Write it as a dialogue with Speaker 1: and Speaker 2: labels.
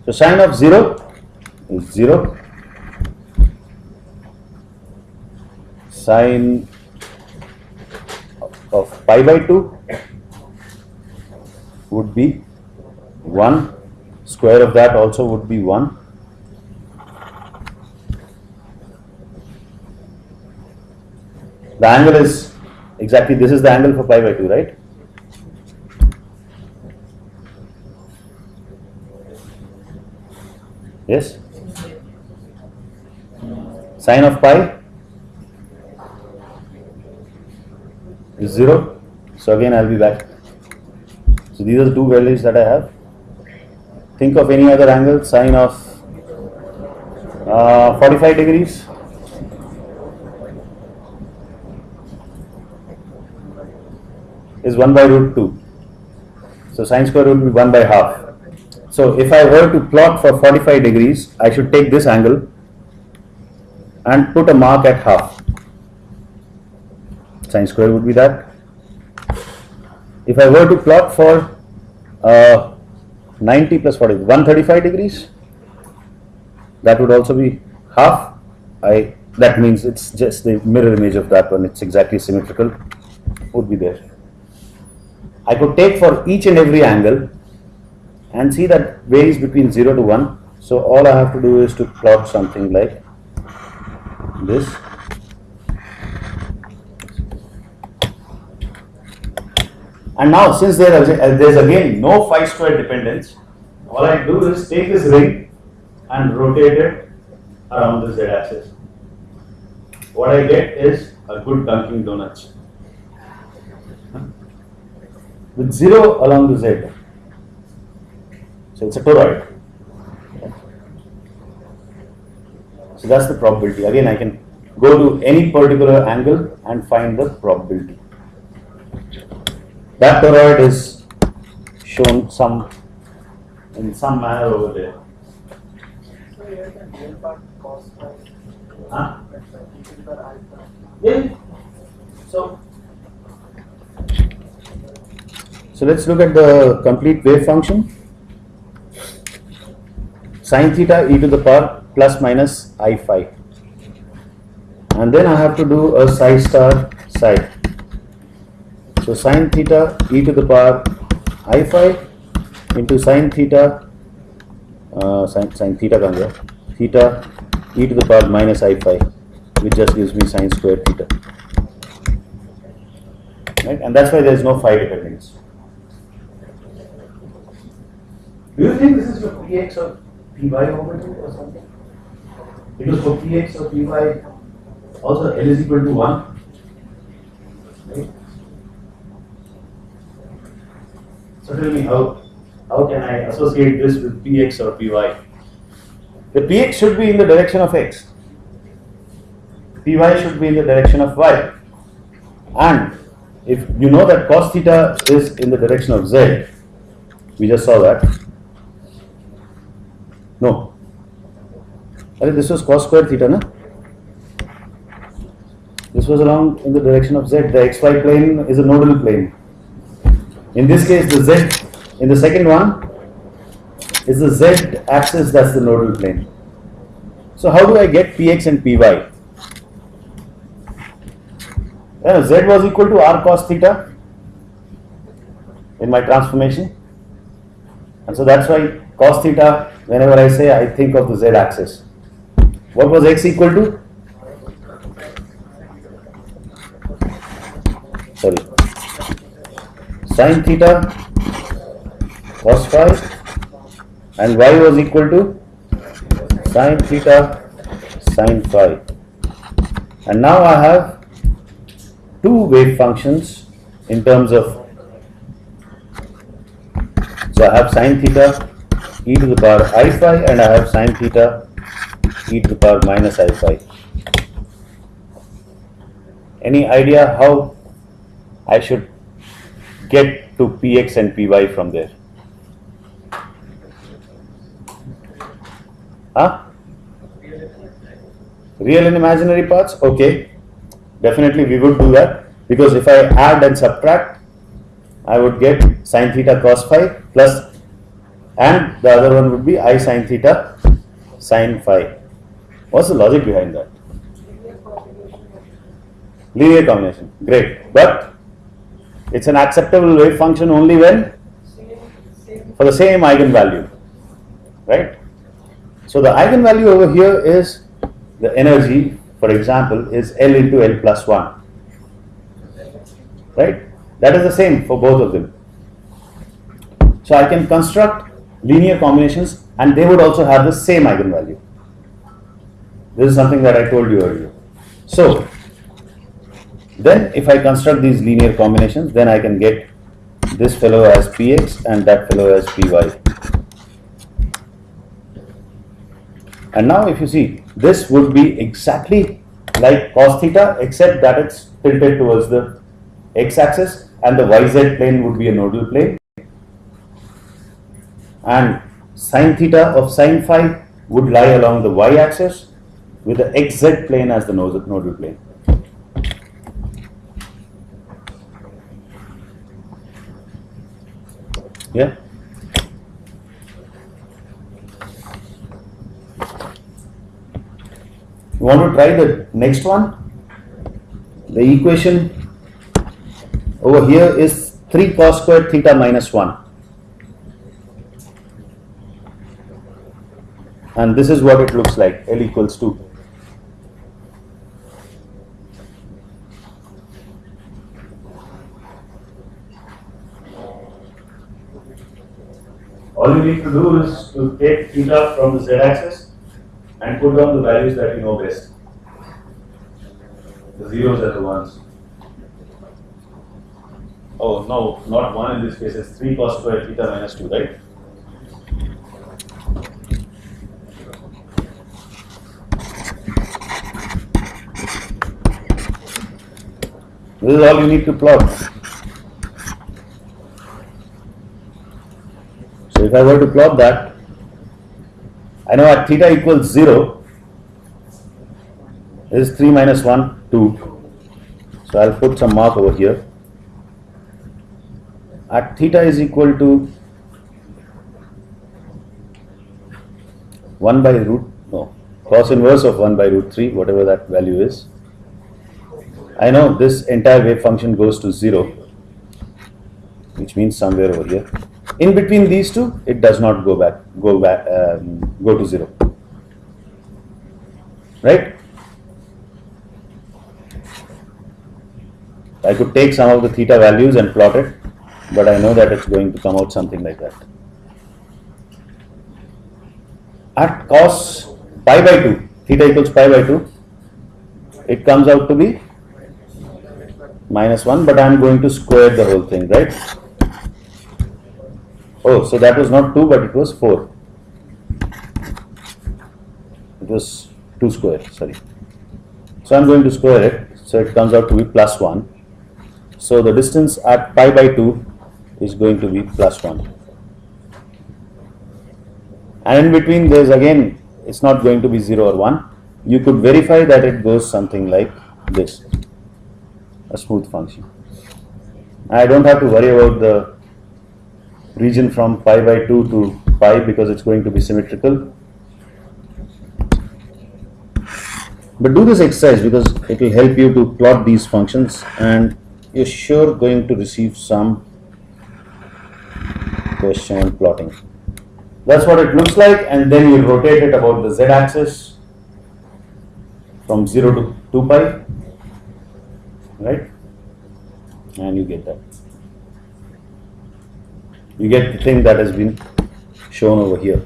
Speaker 1: So sine of 0 is 0. Sine of pi by 2 would be 1. Square of that also would be 1. The angle is exactly, this is the angle for pi by 2, right? Yes? Sine of pi is 0. So again I'll be back. So these are the two values that I have. Think of any other angle. Sine of 45 degrees. Is 1 by root 2. So sine square will be 1 by half. So if I were to plot for 45 degrees, I should take this angle and put a mark at half. Sine square would be that. If I were to plot for 90 plus 40, 135 degrees, that would also be half. That means it's just the mirror image of that one. It's exactly symmetrical. Would be there. I could take for each and every angle and see that varies between 0 to 1. So all I have to do is to plot something like this. And now since there's again no phi square dependence, all I do is take this ring and rotate it around the z axis. What I get is a good Dunkin' Donuts with 0 along the z. So it's a toroid. So that's the probability. Again, I can go to any particular angle and find the probability. That toroid is shown in some manner over there.
Speaker 2: So here the real part cos phi.
Speaker 1: Huh?
Speaker 2: Alpha.
Speaker 1: Yeah. So let's look at the complete wave function. Sin theta e to the power plus minus I phi. And then I have to do a psi star psi. So sin theta e to the power I phi into sin theta sin theta comes here, theta e to the power minus I phi, which just gives me sin square theta. Right? And that's why there is no phi dependence. Do you think this is your px or py orbital or something? Because for px or py, also L is equal to 1. Right? So tell me, how can I associate this with px or py? The px should be in the direction of x. Py should be in the direction of y. And if you know that cos theta is in the direction of z, we just saw that. No. This was cos square theta, no? This was along in the direction of z. The xy plane is a nodal plane. In this case, the z in the second one is the z axis, that's the nodal plane. So how do I get px and py? Z was equal to r cos theta in my transformation, and so that's why cos theta, whenever I say, I think of the z axis. What was x equal to? Sorry, sin theta cos phi, and y was equal to sin theta sin phi. And now I have two wave functions in terms of, so I have sin theta e to the power I phi, and I have sin theta e to the power minus I phi. Any idea how I should get to px and py from there? Huh? Real and imaginary parts? Okay. Definitely we would do that, because if I add and subtract, I would get sin theta cos phi plus and the other one would be I sin theta sin phi. What's the logic behind that? Linear combination, great, but it's an acceptable wave function only when for the same eigenvalue, right? So the eigenvalue over here is the energy, for example, is L into L plus 1, right? That is the same for both of them. So I can construct linear combinations and they would also have the same eigenvalue. This is something that I told you earlier. So then if I construct these linear combinations, then I can get this fellow as px and that fellow as py. And now if you see, this would be exactly like cos theta, except that it's tilted towards the x-axis and the yz plane would be a nodal plane. And sin theta of sin phi would lie along the y-axis with the xz plane as the nodal plane. Yeah? You want to try the next one? The equation over here is 3 cos squared theta minus 1. And this is what it looks like, L equals 2. All you need to do is to take theta from the z-axis and put down the values that you know best. The zeros and the ones. Oh no, not 1 in this case, it's 3 cos squared theta minus 2, right? This is all you need to plot. So if I were to plot that, I know at theta equals 0, this is 3 minus 1, 2. So I'll put some mark over here. At theta is equal to 1 by root, no, cos inverse of 1 by root 3, whatever that value is. I know this entire wave function goes to 0, which means somewhere over here. In between these two, it does not go to 0, right? I could take some of the theta values and plot it, but I know that it's going to come out something like that. At cos pi by 2, theta equals pi by 2, it comes out to be minus 1, but I am going to square the whole thing, right? Oh, so that was not 2, but it was 4. It was 2 square, sorry. So I am going to square it, so it comes out to be plus 1. So the distance at pi by 2 is going to be plus 1. And in between there is again, it's not going to be 0 or 1. You could verify that it goes something like this, a smooth function. I don't have to worry about the region from pi by 2 to pi because it's going to be symmetrical. But do this exercise because it will help you to plot these functions and you're sure going to receive some question on plotting. That's what it looks like, and then you rotate it about the z-axis from 0 to 2 pi, right? And you get that. You get the thing that has been shown over here.